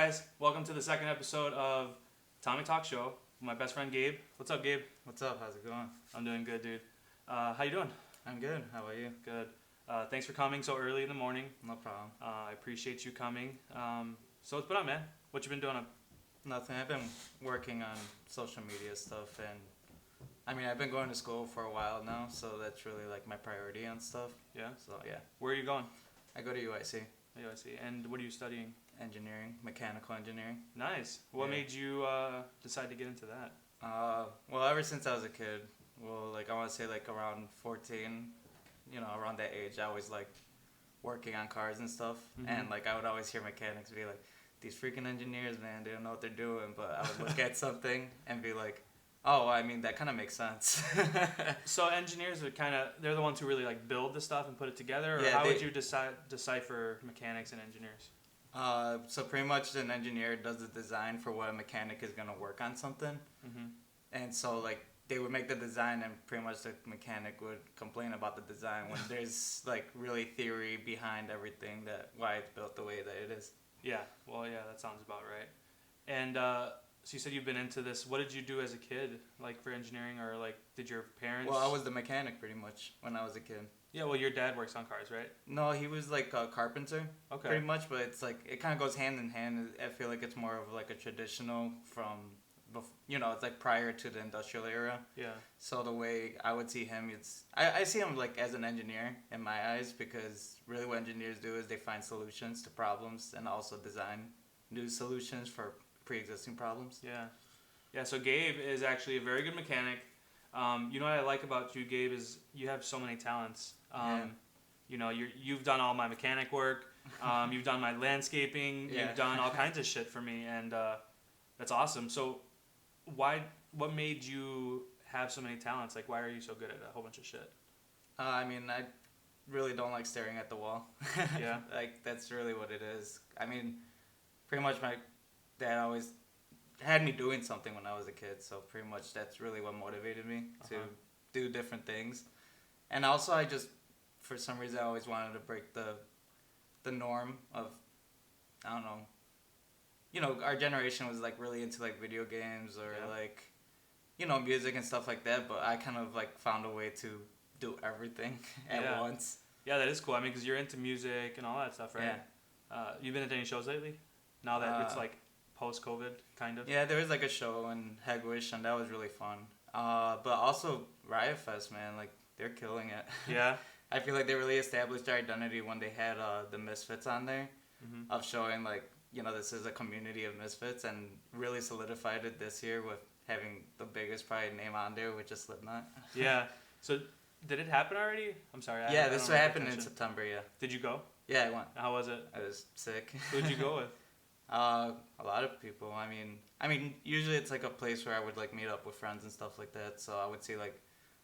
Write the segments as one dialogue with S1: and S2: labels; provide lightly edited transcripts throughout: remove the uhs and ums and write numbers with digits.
S1: guys? Welcome to the second episode of Tommy Talk Show with my best friend Gabe. What's up, Gabe?
S2: What's up? How's it going?
S1: I'm doing good, dude. How you doing?
S2: I'm good. How about you?
S1: Good. Thanks for coming so early in the morning.
S2: No problem.
S1: I appreciate you coming. So what's been up, man? What you been doing up?
S2: Nothing. I've been working on social media stuff, and I've been going to school for a while now, so that's really like my priority on stuff.
S1: Yeah?
S2: So yeah.
S1: Where are you going?
S2: I go to UIC.
S1: Oh, I see. And what are you studying?
S2: Engineering, mechanical engineering.
S1: Nice. What
S2: Yeah.
S1: made you decide to get into that?
S2: Well, ever since I was a kid, I want to say like around 14, around that age, I always liked working on cars and stuff.
S1: Mhm.
S2: And like I would always hear mechanics be like, these freaking engineers, man, they don't know what they're doing. But I would look at something and be like, oh, that kind of makes sense.
S1: So engineers are they're the ones who really like build the stuff and put it together? Or
S2: Yeah,
S1: how would you decipher mechanics and engineers?
S2: So pretty much an engineer does the design for what a mechanic is going to work on something.
S1: Mm-hmm.
S2: And so like they would make the design and pretty much the mechanic would complain about the design when there's like really theory behind everything that why it's built the way that it is.
S1: Yeah, well, yeah, that sounds about right. And so you said you've been into this. What did you do as a kid, like for engineering, or like did your parents?
S2: Well, I was the mechanic pretty much when I was a kid.
S1: Yeah, well, your dad works on cars, right?
S2: No, he was like a carpenter.
S1: Okay.
S2: Pretty much, but it's like it kind of goes hand in hand. I feel like it's more of like a traditional from, it's like prior to the industrial era.
S1: Yeah.
S2: So the way I would see him, I see him like as an engineer in my eyes, because really what engineers do is they find solutions to problems and also design new solutions for pre-existing problems.
S1: Yeah. Yeah, so Gabe is actually a very good mechanic. You know what I like about you, Gabe, is you have so many talents.
S2: Yeah.
S1: You've done all my mechanic work. You've done my landscaping.
S2: Yeah.
S1: You've done all kinds of shit for me, and that's awesome. So what made you have so many talents? Like, why are you so good at a whole bunch of shit?
S2: I really don't like staring at the wall.
S1: Yeah.
S2: Like, that's really what it is. Pretty much my dad always had me doing something when I was a kid, so pretty much that's really what motivated me to do different things. And also I just, for some reason, I always wanted to break the norm of, I don't know, our generation was like really into like video games or like, music and stuff like that, but I kind of like found a way to do everything at once.
S1: Yeah, that is cool. Because you're into music and all that stuff, right?
S2: Yeah.
S1: You been into any shows lately? Now that it's like post-COVID, kind of?
S2: Yeah, there was like a show in Hegwish, and that was really fun. But also Riot Fest, man, like they're killing it.
S1: Yeah.
S2: I feel like they really established their identity when they had the Misfits on there, of showing like, this is a community of misfits, and really solidified it this year with having the biggest probably name on there, which is Slipknot.
S1: Yeah. So did it happen already? I'm sorry.
S2: This happened in September. Yeah.
S1: Did you go?
S2: Yeah, I went.
S1: How was it?
S2: I was sick.
S1: Who'd you go with?
S2: A lot of people. Usually it's like a place where I would like meet up with friends and stuff like that. So I would see like,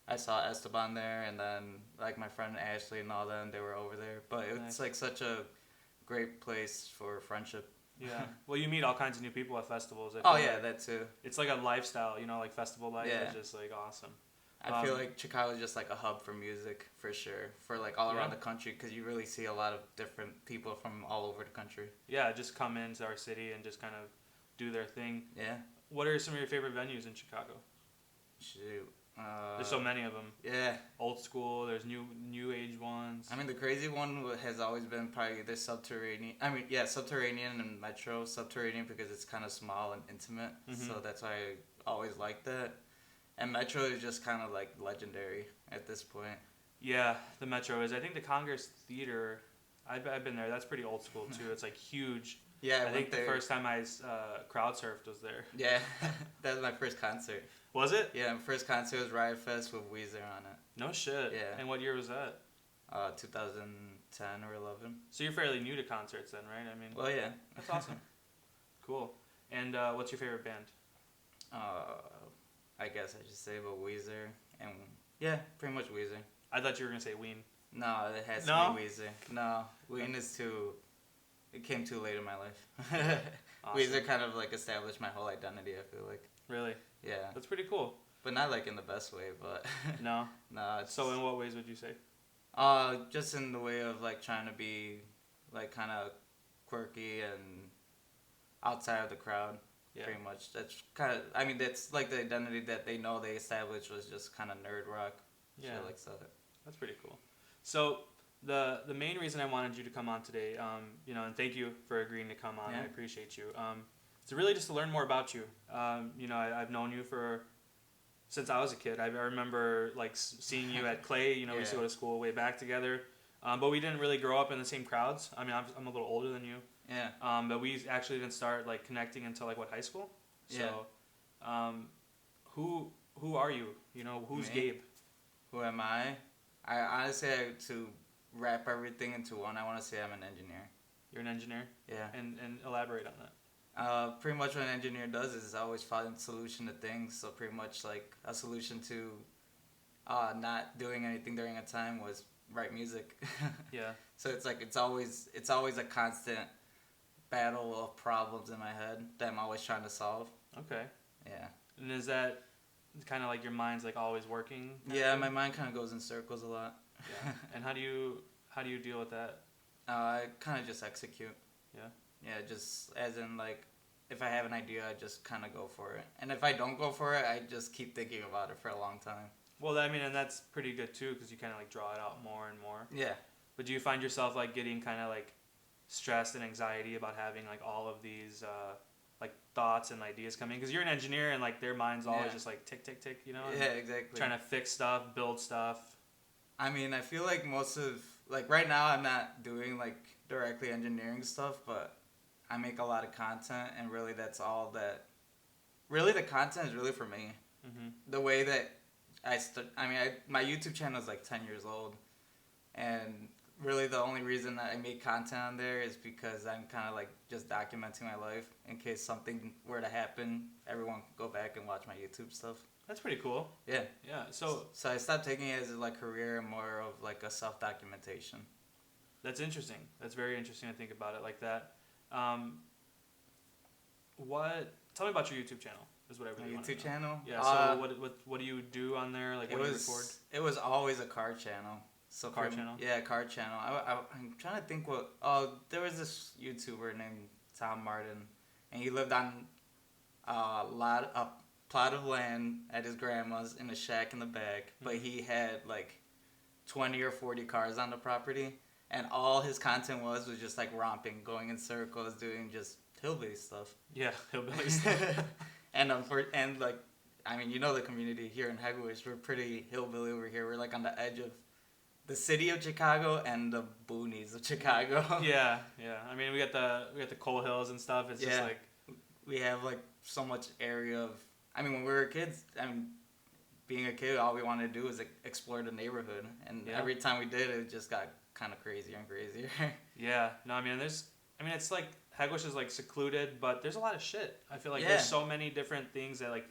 S2: I saw Esteban there, and then like my friend Ashley and all them, they were over there. But it's like such a great place for friendship.
S1: Yeah. Well, you meet all kinds of new people at festivals.
S2: That too.
S1: It's like a lifestyle, like festival life is just like awesome.
S2: I feel like Chicago is just like a hub for music for sure, for like all around the country, because you really see a lot of different people from all over the country.
S1: Yeah, just come into our city and just kind of do their thing.
S2: Yeah.
S1: What are some of your favorite venues in Chicago?
S2: Shoot.
S1: There's so many of them.
S2: Yeah.
S1: Old school. There's new age ones.
S2: The crazy one has always been probably the Subterranean. Subterranean and Metro. Subterranean because it's kind of small and intimate, so that's why I always liked that. And Metro is just kind of like legendary at this point.
S1: Yeah, the Metro is. I think the Congress Theater, I've been there. That's pretty old school too. It's like huge.
S2: Yeah,
S1: I think the first time I crowd surfed was there.
S2: Yeah, that was my first concert.
S1: Was it?
S2: Yeah, my first concert was Riot Fest with Weezer on it.
S1: No shit.
S2: Yeah.
S1: And what year was that?
S2: 2010 or 11.
S1: So you're fairly new to concerts then, right?
S2: Well, yeah.
S1: That's awesome. Cool. And what's your favorite band?
S2: I guess I should say about Weezer, and yeah, pretty much Weezer.
S1: I thought you were gonna say Ween.
S2: No, it has to be Weezer. No, Ween is too. It came too late in my life. Awesome. Weezer kind of like established my whole identity, I feel like.
S1: Really?
S2: Yeah.
S1: That's pretty cool.
S2: But not like in the best way, but.
S1: No.
S2: No.
S1: So in what ways would you say?
S2: Just in the way of like trying to be, like kind of quirky and outside of the crowd.
S1: Yeah.
S2: Pretty much. That's kind of. I mean, that's like the identity that they know they established was just kind of nerd rock.
S1: Yeah.
S2: Shit like that.
S1: That's pretty cool. So the main reason I wanted you to come on today, and thank you for agreeing to come on.
S2: Yeah.
S1: I appreciate you. It's really just to learn more about you. I've known you since I was a kid. I remember like seeing you at Clay. We used to go to school way back together, but we didn't really grow up in the same crowds. I mean, I'm a little older than you.
S2: Yeah.
S1: But we actually didn't start like connecting until like high school. So, who are you? Who's
S2: Me?
S1: Gabe?
S2: Who am I? I honestly, to wrap everything into one, I want to say I'm an engineer.
S1: You're an engineer.
S2: Yeah.
S1: And elaborate on that.
S2: Pretty much what an engineer does is always find a solution to things. So pretty much like a solution to not doing anything during a time was write music.
S1: Yeah.
S2: So it's always a constant battle of problems in my head that I'm always trying to solve.
S1: Okay.
S2: Yeah.
S1: And is that kind of like your mind's like always working?
S2: Yeah, my mind kind of goes in circles a lot.
S1: Yeah. And how do you deal with that?
S2: I kind of just execute.
S1: Yeah.
S2: Yeah, just as in like, if I have an idea, I just kind of go for it. And if I don't go for it, I just keep thinking about it for a long time.
S1: Well, I mean, and that's pretty good too, because you kind of like draw it out more and more.
S2: Yeah.
S1: But do you find yourself like getting kind of like stressed and anxiety about having like all of these like thoughts and ideas coming? Because you're an engineer and like their mind's always just like tick, tick, tick,
S2: Yeah, exactly.
S1: Trying to fix stuff, build stuff.
S2: I mean, I feel like most of, like right now I'm not doing like directly engineering stuff, but I make a lot of content, and really that's all that, really the content is really for me.
S1: Mm-hmm.
S2: The way that my YouTube channel is like 10 years old, and really the only reason that I make content on there is because I'm kind of like just documenting my life in case something were to happen. Everyone can go back and watch my YouTube stuff.
S1: That's pretty cool.
S2: Yeah.
S1: Yeah. So
S2: I stopped taking it as like career and more of like a self-documentation.
S1: that's interesting. That's very interesting to think about it like that. Tell me about your YouTube channel. Is what I really want to know.
S2: YouTube channel?
S1: Yeah. So what do you do on there? Like, what do you record?
S2: It was always a car channel. So
S1: car channel?
S2: Yeah, car channel. I'm trying to think there was this YouTuber named Tom Martin, and he lived on a plot of land at his grandma's in a shack in the back, but he had like 20 or 40 cars on the property, and all his content was just like romping, going in circles, doing just hillbilly stuff.
S1: Yeah, hillbilly stuff.
S2: And like, I mean, the community here in Hegewisch, we're pretty hillbilly over here. We're like on the edge of the city of Chicago and the boonies of Chicago.
S1: Yeah. I mean, we got the coal hills and stuff. It's just like
S2: we have like so much area of. I mean, when we were kids, being a kid, all we wanted to do was explore the neighborhood, and every time we did, it just got kind of crazier and crazier.
S1: Yeah. No, I mean, it's like Hegewisch is like secluded, but there's a lot of shit. I feel like there's so many different things that like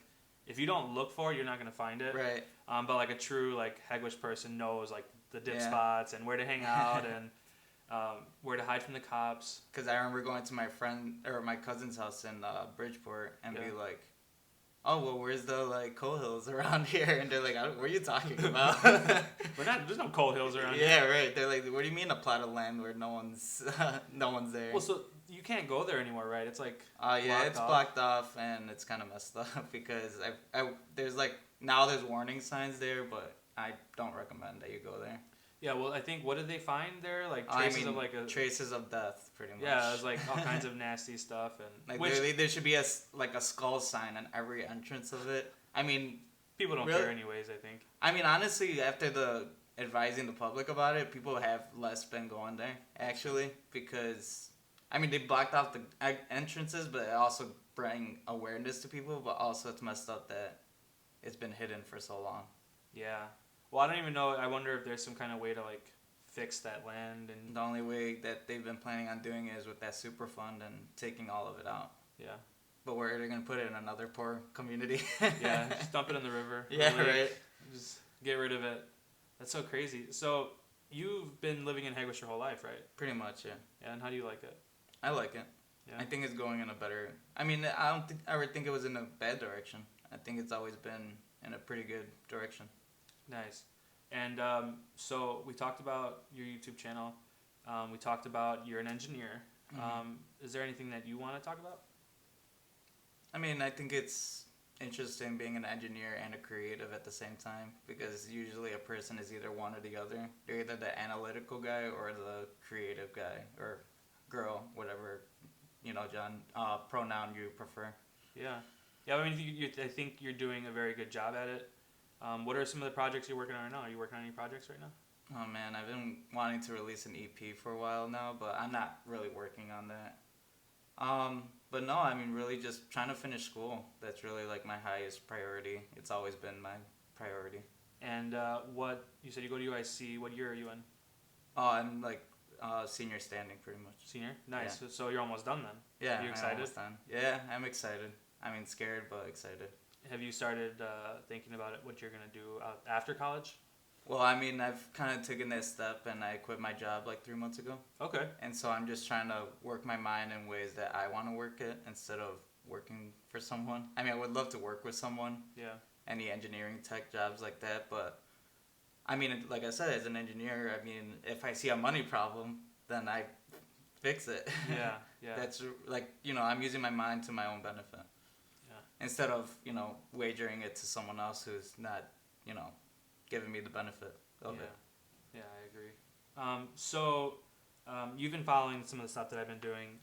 S1: if you don't look for it, you're not gonna find it.
S2: Right.
S1: But like a true like Hegewisch person knows like the dip spots and where to hang out and where to hide from the cops.
S2: Because I remember going to my friend or my cousin's house in Bridgeport and be like, "Oh, well, where's the like coal hills around here?" And they're like, "What are you talking about?"
S1: There's no coal hills around here.
S2: Yeah, right. They're like, "What do you mean a plot of land where no one's there?"
S1: Well, so you can't go there anymore, right? It's like
S2: blocked off, and it's kind of messed up because there's like now there's warning signs there, but I don't recommend that you go there.
S1: Yeah, well, I think what did they find there? Like
S2: traces of death, pretty much.
S1: Yeah, it was like all kinds of nasty stuff, and
S2: like there should be a skull sign on every entrance of it. I mean,
S1: people don't care anyways. I think.
S2: I mean, honestly, after advising the public about it, people have less been going there actually because I mean they blocked off the entrances, but it also bring awareness to people. But also it's messed up that it's been hidden for so long.
S1: Yeah. Well, I don't even know. I wonder if there's some kind of way to like fix that land. And
S2: the only way that they've been planning on doing it is with that super fund and taking all of it out.
S1: Yeah.
S2: But where are they gonna put it in another poor community?
S1: Yeah, just dump it in the river.
S2: Yeah, right.
S1: Just get rid of it. That's so crazy. So you've been living in Hegewisch your whole life, right?
S2: Pretty much, yeah.
S1: Yeah, and how do you like it?
S2: I like it.
S1: Yeah.
S2: I think it's going in a better. I mean, I don't ever think it was in a bad direction. I think it's always been in a pretty good direction.
S1: Nice. And so we talked about your YouTube channel. We talked about you're an engineer.
S2: Mm-hmm.
S1: Is there anything that you want to talk about?
S2: I mean, I think it's interesting being an engineer and a creative at the same time because usually a person is either one or the other. They're either the analytical guy or the creative guy or girl, whatever, John, pronoun you prefer.
S1: Yeah. Yeah, I mean, I think you're doing a very good job at it. What are some of the projects you're working on right now? Are you working on any projects right now?
S2: Oh man, I've been wanting to release an EP for a while now, but I'm not really working on that. But no, I mean, really just trying to finish school. That's really like my highest priority. It's always been my priority.
S1: And what you said you go to UIC. What year are you in?
S2: Oh, I'm like senior standing pretty much.
S1: Senior. Nice.
S2: Yeah.
S1: So you're almost done then.
S2: Yeah.
S1: Are you excited?
S2: I'm almost done. Yeah, I'm excited. I mean, scared but excited.
S1: Have you started thinking about it? What you're gonna do after college?
S2: Well, I mean, I've kind of taken that step and I quit my job like 3 months ago.
S1: Okay.
S2: And so I'm just trying to work my mind in ways that I want to work it instead of working for someone. I mean, I would love to work with someone.
S1: Yeah.
S2: Any engineering tech jobs like that, but I mean, like I said, as an engineer, I mean, if I see a money problem, then I fix it.
S1: Yeah. Yeah.
S2: That's like, I'm using my mind to my own benefit.
S1: Yeah.
S2: Instead of, wagering it to someone else who's not, giving me the benefit of it.
S1: Yeah, I agree. You've been following some of the stuff that I've been doing,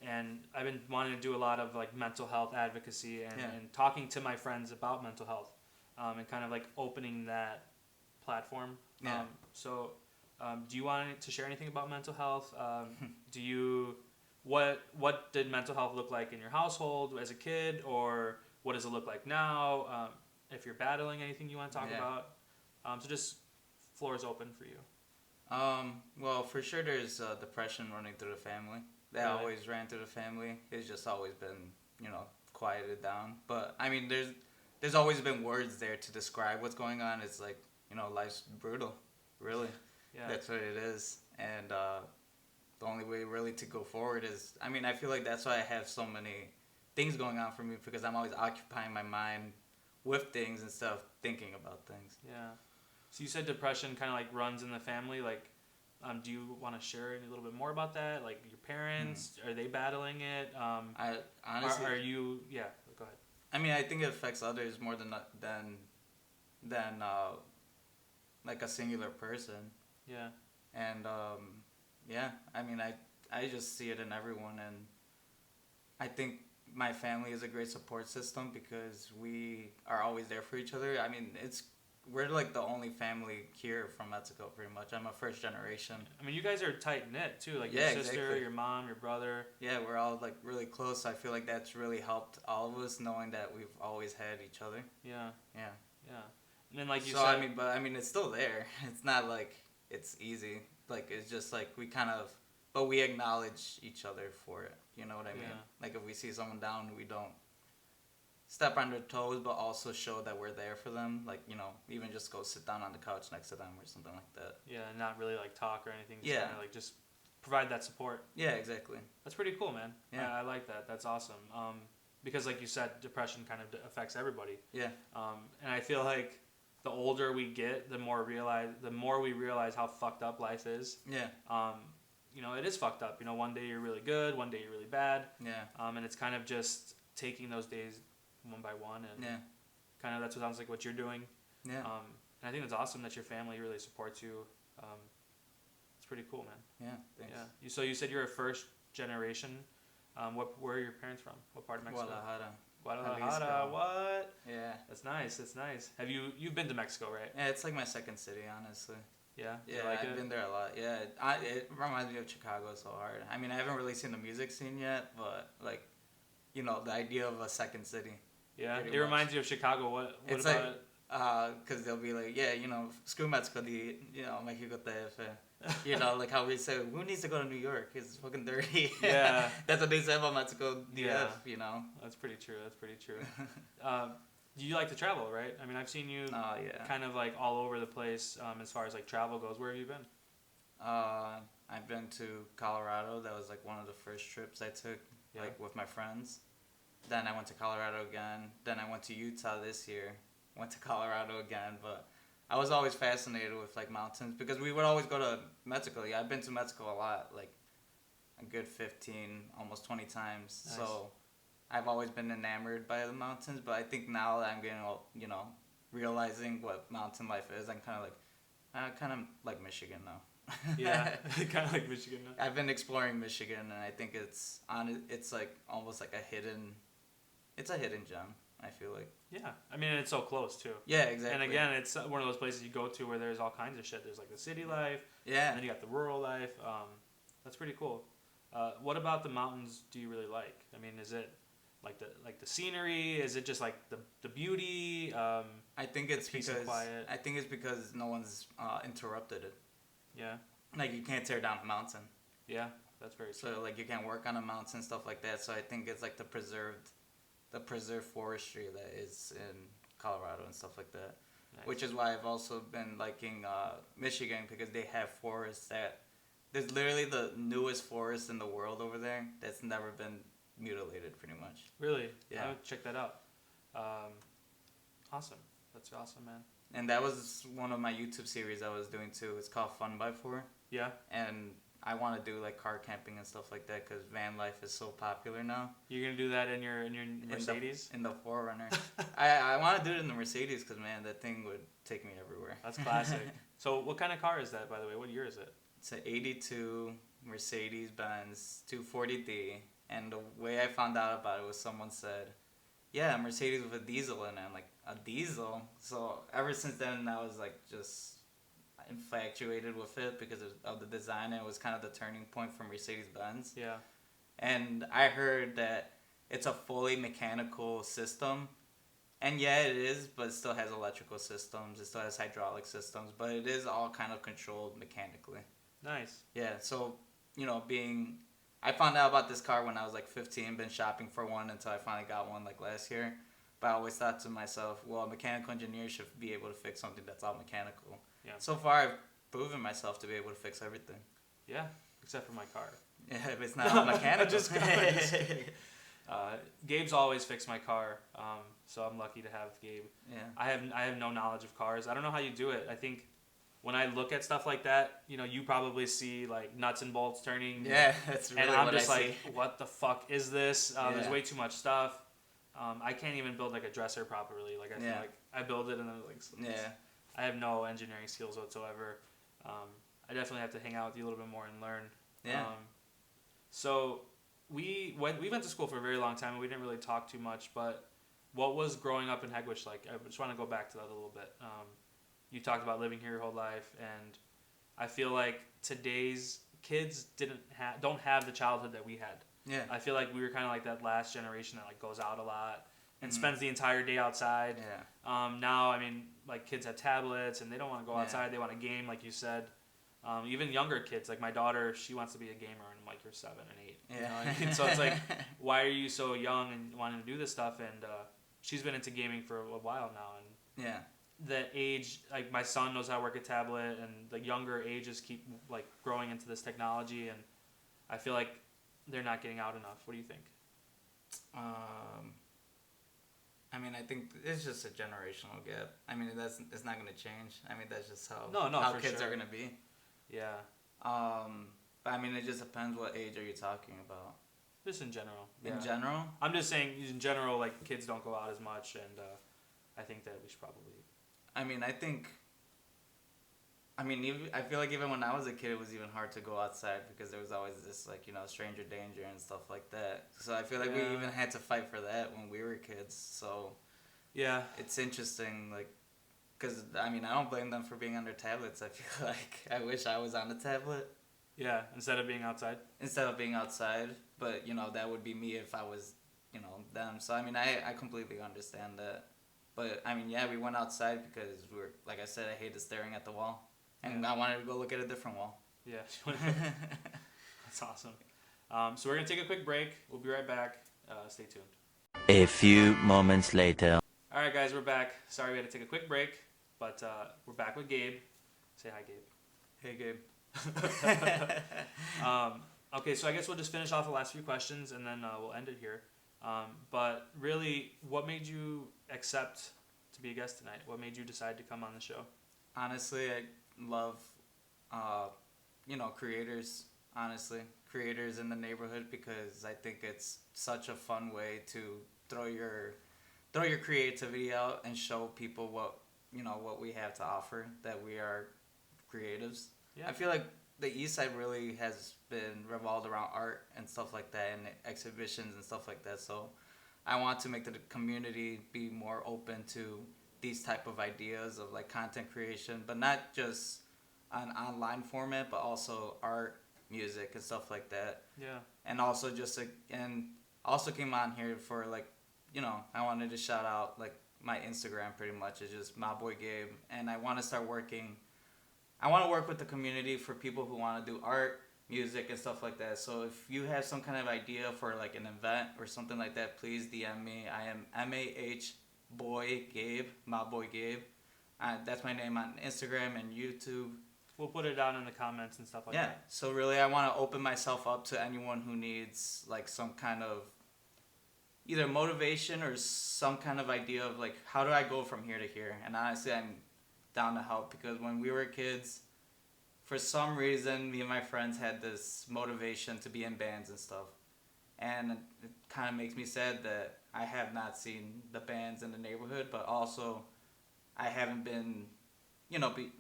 S1: and I've been wanting to do a lot of like mental health advocacy and talking to my friends about mental health, and kind of like opening that platform.
S2: Yeah.
S1: Do you want to share anything about mental health? What did mental health look like in your household as a kid, or what does it look like now? If you're battling anything you want to talk about. So just floor is open for you.
S2: Well, for sure there's depression running through the family. That
S1: Really?
S2: always ran through the family. It's just always been, quieted down. But, I mean, there's always been words there to describe what's going on. It's like, life's brutal, really.
S1: Yeah.
S2: That's what it is. And the only way really to go forward is, I mean, I feel like that's why I have so many things going on for me because I'm always occupying my mind with things instead of thinking about things.
S1: Yeah. So you said depression kind of like runs in the family. Like, do you want to share a little bit more about that? Like your parents, are they battling it?
S2: I honestly,
S1: are you? Yeah. Go ahead.
S2: I mean, I think it affects others more than like a singular person.
S1: Yeah.
S2: And yeah, I mean, I just see it in everyone, and I think my family is a great support system because we are always there for each other. I mean, we're like the only family here from Mexico, pretty much. I'm a first generation.
S1: I mean, you guys are tight knit too. Like
S2: Yeah,
S1: your sister,
S2: exactly.
S1: your mom, your brother.
S2: Yeah, we're all like really close. I feel like that's really helped all of us, knowing that we've always had each other.
S1: Yeah.
S2: Yeah.
S1: Yeah. And then like you
S2: So
S1: said.
S2: I mean, it's still there. It's not like it's easy. Like it's just like but we acknowledge each other for it. You know what I mean?
S1: Yeah.
S2: Like if we see someone down, we don't step on their toes, but also show that we're there for them. Like, even just go sit down on the couch next to them or something like that.
S1: Yeah, and not really like talk or anything. Just
S2: Yeah.
S1: Kinda, like just provide that support.
S2: Yeah, exactly.
S1: That's pretty cool, man.
S2: Yeah.
S1: I like that. That's awesome. Because like you said, depression kind of affects everybody.
S2: Yeah.
S1: And I feel like the older we get, the more we realize how fucked up life is.
S2: Yeah.
S1: It is fucked up. One day you're really good, one day you're really bad.
S2: Yeah.
S1: And it's kind of just taking those days one by one, and
S2: Yeah.
S1: kind of that's what sounds like what you're doing.
S2: Yeah.
S1: And I think it's awesome that your family really supports you. It's pretty cool, man.
S2: Yeah. Thanks.
S1: Yeah. So you said you're a first generation. Where are your parents from? What part of Mexico?
S2: Guadalajara.
S1: Guadalajara. What?
S2: Yeah.
S1: That's nice. That's nice. You've been to Mexico, right?
S2: Yeah, it's like my second city, honestly.
S1: Yeah.
S2: Yeah,
S1: You like
S2: I've
S1: it?
S2: been there a lot. Yeah, it reminds me of Chicago so hard. I mean, I haven't really seen the music scene yet, but like, the idea of a second city.
S1: Yeah.
S2: pretty
S1: It
S2: much.
S1: reminds you of Chicago. What
S2: It's
S1: about
S2: like-
S1: it?
S2: Because they'll be like, yeah, screw Mexico, Mexico TF. Like how we say, who needs to go to New York? It's fucking dirty.
S1: Yeah.
S2: That's what they say about Mexico DF,
S1: Yeah. That's pretty true. You like to travel, right? I mean, I've seen you
S2: Oh, yeah.
S1: kind of like all over the place as far as like travel goes. Where have you been?
S2: I've been to Colorado. That was like one of the first trips I took,
S1: Yeah.
S2: like with my friends. Then I went to Colorado again. Then I went to Utah this year. Went to Colorado again, but I was always fascinated with like mountains because we would always go to Mexico. Yeah, I've been to Mexico a lot, like a good 15, almost 20 times.
S1: Nice.
S2: So I've always been enamored by the mountains, but I think now that I'm getting, realizing what mountain life is, I'm kind of like Michigan now.
S1: Yeah, kind of like Michigan.
S2: I've been exploring Michigan, and I think it's like almost like it's a hidden gem. I feel like.
S1: Yeah, I mean it's so close too.
S2: Yeah, exactly.
S1: And again, it's one of those places you go to where there's all kinds of shit. There's like the city life.
S2: Yeah.
S1: And then you got the rural life. That's pretty cool. What about the mountains do you really like? I mean, is it like the scenery? Is it just like the beauty?
S2: I think it's
S1: peace
S2: because
S1: and quiet?
S2: I think it's because no one's interrupted it.
S1: Yeah.
S2: Like you can't tear down a mountain.
S1: Yeah, that's very true.
S2: So like you can't work on a mountain, stuff like that. So I think it's like the preserved forestry that is in Colorado and stuff like that. Nice. Which is why I've also been liking Michigan, because they have forests that there's literally the newest forest in the world over there that's never been mutilated, pretty much.
S1: Really?
S2: Yeah.
S1: I would check that out. Awesome. That's awesome, man.
S2: And that was one of my YouTube series I was doing too. It's called Fun by 4.
S1: Yeah.
S2: And I want to do like car camping and stuff like that because van life is so popular now.
S1: You're gonna do that in your Mercedes?
S2: In the 4Runner. I want to do it in the Mercedes because man, that thing would take me everywhere.
S1: That's classic. So what kind of car is that, by the way? What year is it?
S2: It's an '82 Mercedes-Benz 240D, and the way I found out about it was someone said, "Yeah, a Mercedes with a diesel in it." I'm like, a diesel? So ever since then, I was like just infatuated with it because of the design. It was kind of the turning point for Mercedes-Benz.
S1: Yeah.
S2: And I heard that it's a fully mechanical system. And yeah, it is, but it still has electrical systems. It still has hydraulic systems, but it is all kind of controlled mechanically.
S1: Nice.
S2: Yeah, so, I found out about this car when I was like 15, been shopping for one until I finally got one like last year. But I always thought to myself, well, a mechanical engineer should be able to fix something that's all mechanical.
S1: Yeah.
S2: So far, I've proven myself to be able to fix everything.
S1: Yeah, except for my car.
S2: Yeah, if it's not all mechanical.
S1: just kidding. Gabe's always fixed my car, so I'm lucky to have Gabe.
S2: Yeah.
S1: I have no knowledge of cars. I don't know how you do it. I think when I look at stuff like that, you probably see like nuts and bolts turning.
S2: Yeah, that's really
S1: and I'm
S2: what
S1: just
S2: I
S1: like,
S2: see.
S1: what the fuck is this? There's
S2: Yeah.
S1: way too much stuff. I can't even build like a dresser properly. Like I feel like I build it and then like
S2: Yeah.
S1: I have no engineering skills whatsoever. I definitely have to hang out with you a little bit more and learn.
S2: Yeah.
S1: So we went to school for a very long time and we didn't really talk too much. But what was growing up in Hegewisch like? I just want to go back to that a little bit. You talked about living here your whole life, and I feel like today's kids don't have the childhood that we had.
S2: Yeah.
S1: I feel like we were kind of like that last generation that like goes out a lot and spends the entire day outside.
S2: Yeah.
S1: Now, I mean, like kids have tablets and they don't want to go outside. They want to game, like you said. Even younger kids, like my daughter, she wants to be a gamer, and I'm like, you're 7 and 8.
S2: Yeah.
S1: You know what I mean? So it's like, why are you so young and wanting to do this stuff? And she's been into gaming for a while now, and
S2: Yeah.
S1: the age, like my son knows how to work a tablet, and the younger ages keep like growing into this technology, and I feel like they're not getting out enough. What do you think?
S2: I mean, I think it's just a generational gap. I mean, it's not gonna change. I mean, that's just how how kids are gonna be.
S1: Yeah.
S2: But I mean, it just depends what age are you talking about.
S1: Just in general.
S2: In general?
S1: I'm just saying, in general, like kids don't go out as much, and I think that we should probably.
S2: I mean, I feel like even when I was a kid, it was even hard to go outside because there was always this, like, stranger danger and stuff like that. So I feel like we even had to fight for that when we were kids. So
S1: yeah,
S2: it's interesting, like, because, I mean, I don't blame them for being on their tablets. I feel like I wish I was on a tablet.
S1: Yeah, instead of being outside?
S2: Instead of being outside. But, that would be me if I was, them. So, I mean, I completely understand that. But, I mean, yeah, we went outside because we were, like I said, I hated staring at the wall. And I wanted to go look at a different wall.
S1: Yeah. That's awesome. So we're going to take a quick break. We'll be right back. Stay tuned.
S3: A few moments later.
S1: All right, guys, we're back. Sorry we had to take a quick break, but we're back with Gabe. Say hi, Gabe.
S2: Hey, Gabe.
S1: Okay, so I guess we'll just finish off the last few questions, and then we'll end it here. But really, what made you accept to be a guest tonight? What made you decide to come on the show?
S2: Honestly, I love, creators, honestly, creators in the neighborhood because I think it's such a fun way to throw your creativity out and show people what we have to offer, that we are creatives.
S1: Yeah.
S2: I feel like the East Side really has been revolved around art and stuff like that, and exhibitions and stuff like that. So I want to make the community be more open to these type of ideas of like content creation, but not just an online format, but also art, music, and stuff like that.
S1: Yeah.
S2: And also also came on here for like, I wanted to shout out like my Instagram pretty much is just my boy Gabe, and I want to work with the community for people who want to do art, music, and stuff like that. So if you have some kind of idea for like an event or something like that, please DM me. I am MAH Boy Gabe, my boy Gabe. That's my name on Instagram and YouTube.
S1: We'll put it down in the comments and stuff like
S2: Yeah.
S1: that.
S2: So really, I want to open myself up to anyone who needs like some kind of either motivation or some kind of idea of like, how do I go from here to here? And honestly, I'm down to help because when we were kids, for some reason, me and my friends had this motivation to be in bands and stuff. And it kind of makes me sad that I have not seen the bands in the neighborhood, but also I haven't been,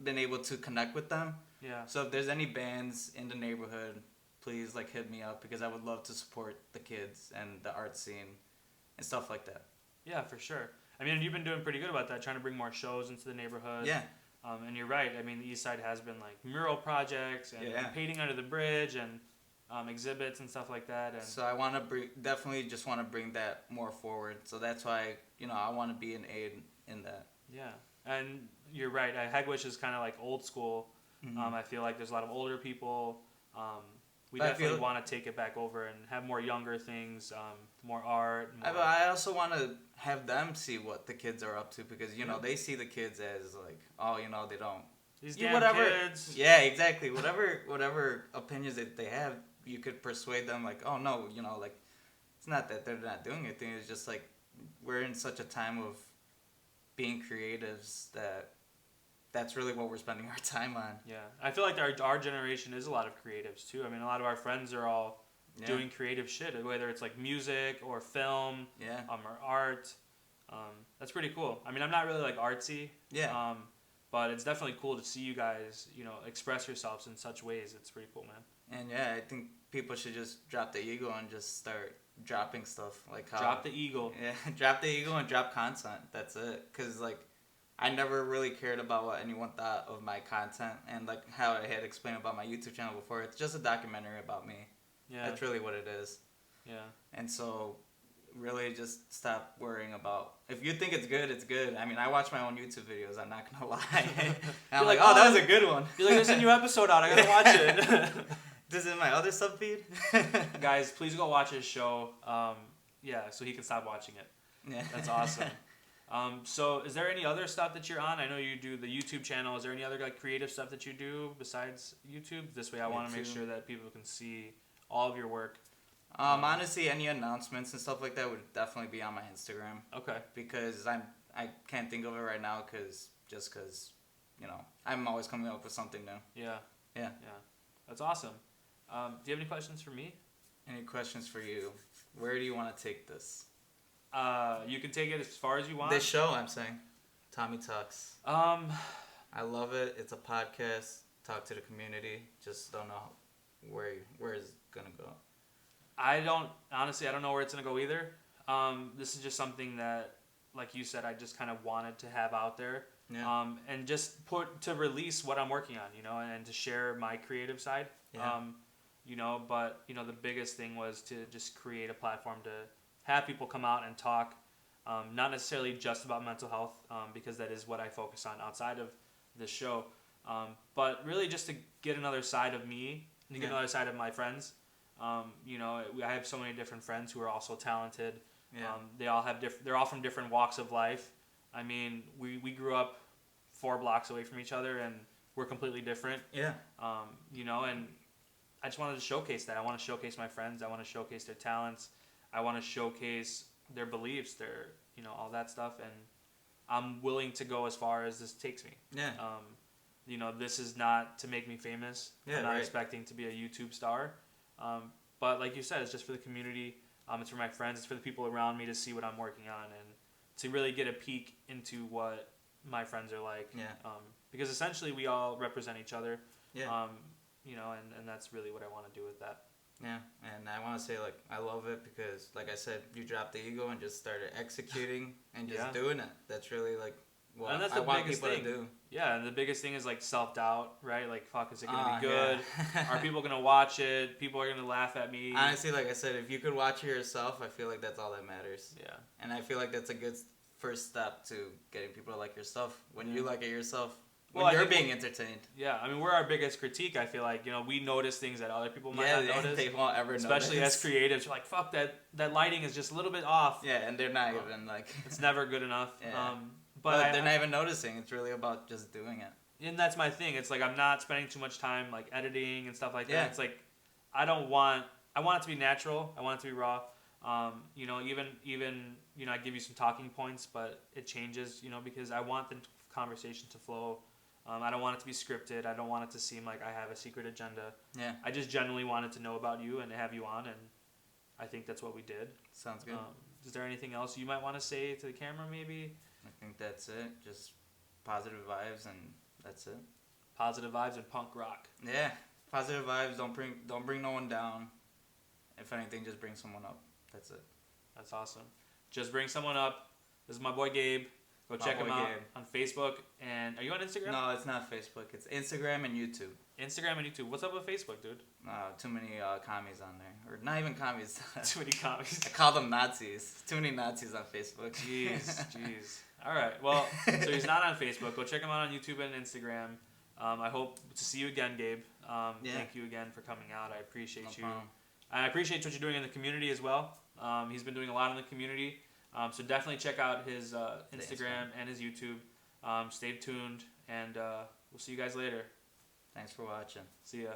S2: been able to connect with them.
S1: Yeah.
S2: So if there's any bands in the neighborhood, please like hit me up because I would love to support the kids and the art scene and stuff like that.
S1: Yeah, for sure. I mean, you've been doing pretty good about that, trying to bring more shows into the neighborhood.
S2: Yeah.
S1: And you're right. I mean, the East Side has been like mural projects and painting under the bridge and exhibits and stuff like that. And
S2: so I want to definitely just want to bring that more forward. So that's why, I want to be an aid in that.
S1: Yeah. And you're right. Hegwish is kind of like old school.
S2: Mm-hmm.
S1: I feel like there's a lot of older people. We
S2: But
S1: definitely want to take it back over and have more younger things, more art. More...
S2: I also want to have them see what the kids are up to because, they see the kids as like, they don't.
S1: These damn kids.
S2: Yeah, exactly. Whatever opinions that they have, you could persuade them like, oh, no, like, it's not that they're not doing anything. It's just like we're in such a time of being creatives that's really what we're spending our time on.
S1: Yeah. I feel like our generation is a lot of creatives, too. I mean, a lot of our friends are all doing creative shit, whether it's like music or film or art. That's pretty cool. I mean, I'm not really like artsy.
S2: Yeah.
S1: But it's definitely cool to see you guys, express yourselves in such ways. It's pretty cool, man.
S2: And I think people should just drop the ego and just start dropping stuff. Like
S1: drop the ego.
S2: Yeah, drop the ego and drop content. That's it. Because, like, I never really cared about what anyone thought of my content. And, like, how I had explained about my YouTube channel before, it's just a documentary about me. Yeah. That's really what it is.
S1: Yeah. And
S2: so... really just stop worrying about if you think it's good, it's good. I mean, I watch my own YouTube videos, I'm not gonna lie. I'm like, oh, that was a good one.
S1: You're like, there's a new episode out, I gotta watch it.
S2: This is my other sub feed.
S1: Guys, please go watch his show. So he can stop watching it. Yeah. That's awesome. So is there any other stuff that you're on? I know you do the YouTube channel. Is there any other like creative stuff that you do besides YouTube? This way I want to make sure that people can see all of your work.
S2: Honestly, any announcements and stuff like that would definitely be on my Instagram.
S1: Okay.
S2: Because I can't think of it right now because I'm always coming up with something new.
S1: Yeah.
S2: Yeah.
S1: Yeah. That's awesome. Do you have any questions for me?
S2: Any questions for you? Where do you want to take this?
S1: You can take it as far as you want.
S2: This show, I'm saying. Tommy Talks. I love it. It's a podcast. Talk to the community. Just don't know where it's going to go.
S1: I don't know where it's going to go either. This is just something that, like you said, I just kind of wanted to have out there.
S2: Yeah.
S1: And just to release what I'm working on, and to share my creative side.
S2: Yeah.
S1: But the biggest thing was to just create a platform to have people come out and talk, not necessarily just about mental health, because that is what I focus on outside of this show, but really just to get another side of me, to get another side of my friends. I have so many different friends who are also talented.
S2: Yeah.
S1: They're all from different walks of life. I mean, we grew up 4 blocks away from each other, and we're completely different.
S2: Yeah.
S1: And I just wanted to showcase that. I want to showcase my friends. I want to showcase their talents. I want to showcase their beliefs, their, all that stuff. And I'm willing to go as far as this takes me.
S2: Yeah.
S1: This is not to make me famous.
S2: Yeah,
S1: I'm not expecting to be a YouTube star. But like you said, it's just for the community. It's for my friends. It's for the people around me to see what I'm working on and to really get a peek into what my friends are like.
S2: Yeah.
S1: Because essentially we all represent each other.
S2: Yeah.
S1: You know, and that's really what I want to do with that.
S2: Yeah, and I want to say, like, I love it because, like I said, you dropped the ego and just started executing and just doing it. That's really, like, what
S1: and that's
S2: I
S1: the
S2: want
S1: biggest
S2: people
S1: thing.
S2: to do.
S1: Yeah, and the biggest thing is, like, self-doubt, right? Like, fuck, is it going to be good?
S2: Yeah.
S1: Are people going to watch it? People are going to laugh at me?
S2: Honestly, like I said, if you could watch it yourself, I feel like that's all that matters.
S1: Yeah.
S2: And I feel like that's a good first step to getting people to like your stuff. When you like it yourself, when you're being entertained.
S1: Yeah, I mean, we're our biggest critique, I feel like. You know, we notice things that other people might not notice.
S2: They won't ever notice.
S1: Especially as creatives. You're like, fuck, that lighting is just a little bit off.
S2: Yeah, and they're not even, like...
S1: It's never good enough.
S2: Yeah.
S1: But
S2: they're not even noticing. It's really about just doing it.
S1: And that's my thing. It's like I'm not spending too much time, like, editing and stuff like that.
S2: Yeah.
S1: It's like, I want it to be natural. I want it to be raw. You know, even you know, I give you some talking points, but it changes, you know, because I want the conversation to flow. I don't want it to be scripted. I don't want it to seem like I have a secret agenda.
S2: Yeah.
S1: I just genuinely wanted to know about you and have you on, and I think that's what we did.
S2: Sounds good.
S1: Is there anything else you might want to say to the camera, maybe?
S2: I think that's it. Just positive vibes, and that's it.
S1: Positive vibes and punk rock.
S2: Yeah. Positive vibes. Don't bring no one down. If anything, just bring someone up. That's it.
S1: That's awesome. Just bring someone up. This is my boy Gabe. Go check him out on Facebook. And are you on Instagram?
S2: No, it's not Facebook. It's Instagram and YouTube.
S1: Instagram and YouTube. What's up with Facebook, dude?
S2: Too many commies on there. Or not even commies.
S1: Too many commies.
S2: I call them Nazis. Too many Nazis on Facebook.
S1: Jeez. All right. Well, so he's not on Facebook. Go check him out on YouTube and Instagram. I hope to see you again, Gabe. Thank you again for coming out. I appreciate you.
S2: Problem.
S1: I appreciate what you're doing in the community as well. He's been doing a lot in the community. So definitely check out his Instagram and his YouTube. Stay tuned, and we'll see you guys later.
S2: Thanks for watching.
S1: See ya.